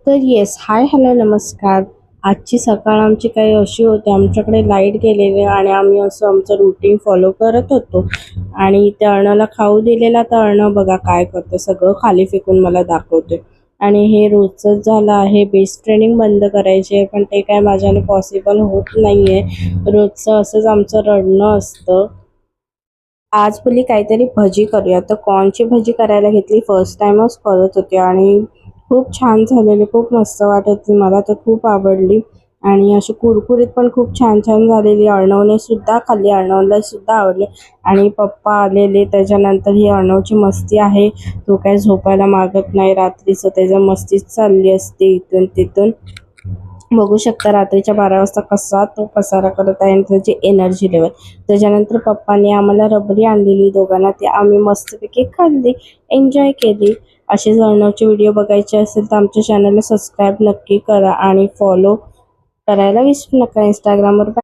तर येस, हाय, हॅलो, नमस्कार. आजची सकाळ आमची काही अशी होती, आमच्याकडे लाईट गेलेली आणि आम्ही असं आमचं रुटीन फॉलो करत होतो आणि त्या अर्णवला खाऊ दिलेला, तर अर्णव बघा काय करते, सगळं खाली फेकून मला दाखवते. आणि हे रोजचंच झालं आहे. बेस ट्रेनिंग बंद करायची आहे, पण ते काय माझ्याने पॉसिबल होत नाही आहे. रोजचं असंच आमचं रडणं असतं. आज बोलली काहीतरी भजी करूया, तर कॉर्नची भजी करायला घेतली. फर्स्ट टाईमच करत होते आणि खूप छान झालेली, खूप मस्त वाटत होती. मला तर खूप आवडली आणि अशी कुरकुरीत पण खूप छान छान झालेली. अर्णवने सुद्धा खाल्ली, अर्णवला सुद्धा आवडली आणि पप्पा आलेले त्याच्यानंतर ही अर्णवची मस्ती आहे. तो काय झोपायला मागत नाही रात्रीचं, त्याच्या मस्तीच चालली असते इथून तिथून. बघू शकता रात्रीच्या 12 वाजता कसा तो पसारा करत आहे आणि त्याची एनर्जी लेवल. त्याच्यानंतर पप्पांनी आम्हाला रबडी आणलेली दोघांना, ती आम्ही मस्तपैकी खाल्ली, एन्जॉय केली. असे अर्णवचे व्हिडिओ बघायचे असेल तर आमच्या चॅनलला सबस्क्राईब नक्की करा आणि फॉलो करायला विसरू नका इंस्टाग्रामवर.